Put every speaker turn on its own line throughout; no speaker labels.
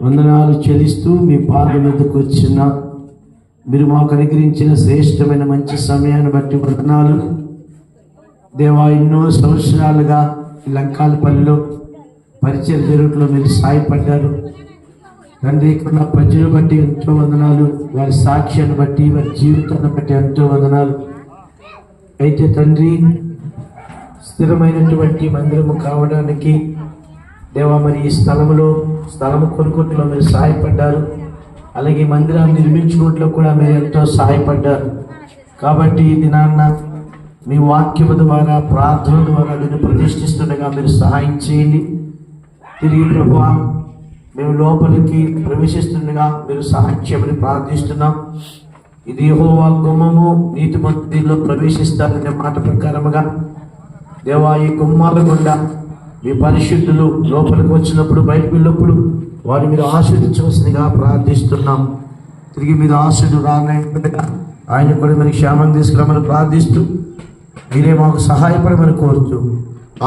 వందనాలు చెల్లిస్తూ మీ పాదం మీదకు వచ్చిన మీరు మాకు అనుగ్రహించిన శ్రేష్టమైన మంచి సమయాన్ని బట్టి వందనాలు దేవా. ఎన్నో సంవత్సరాలుగా లంకాలపల్లిలో పరిచయ జరుగుట్లో మీరు సాయపడ్డారు తండ్రి. ఇక్కడ ప్రజలు బట్టి ఎంతో వందనాలు, వారి సాక్ష్యాన్ని బట్టి, వారి జీవితాన్ని బట్టి ఎంతో వందనాలు. అయితే తండ్రి, స్థిరమైనటువంటి మందిరము కావడానికి దేవా మరి ఈ స్థలము కొనుక్కోట్లో మీరు సహాయపడ్డారు. అలాగే మందిరాన్ని నిర్మించుకోవట్లో కూడా మీరు ఎంతో సహాయపడ్డారు. కాబట్టి ఈ దినాన్న మీ వాక్యము ద్వారా, ప్రార్థన ద్వారా దీన్ని ప్రతిష్ఠిస్తుండగా మీరు సహాయం చేయండి. తిరిగి ప్రభువా మేము లోపలికి ప్రవేశిస్తుండగా మీరు సహాయం చేయమని ప్రార్థిస్తున్నాం. ఇది యెహోవా గుమ్మము, నీతిమంతుల్లో ప్రవేశిస్తారనే మాట ప్రకారముగా దేవా ఈ గుమ్మాల గుండా మీ పరిశుద్ధులు లోపలికి వచ్చినప్పుడు, బయటకు వెళ్ళినప్పుడు వారిని మీరు ఆశీర్వదించవలసిందిగా ప్రార్థిస్తున్నాం. తిరిగి మీరు ఆశీర్వాదం రానట్టుగా ఆయన కూడా మీరు క్షేమం తీసుకురామని ప్రార్థిస్తూ మీరే మాకు సహాయపడమని కోరుతూ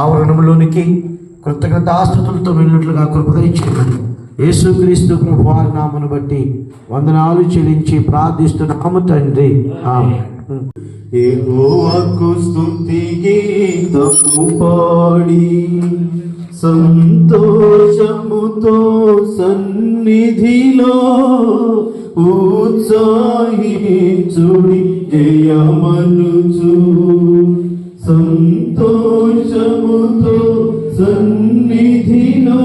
ఆవరణంలోనికి కృతజ్ఞతాస్తుతులతో వెళ్ళినట్లుగా కృపదయించమని యేసుక్రీస్తు ప్రభువారి నామమును బట్టి వందనాలు చెల్లించి ప్రార్థిస్తున్నాము తండ్రి. ఆమేన్.
యెహోవాకు స్తుతి గీతము పాడి సంతోషముతో సన్నిధిలో ఉత్సాహించుడి జయమనుచు. సంతోషముతో సన్నిధిలో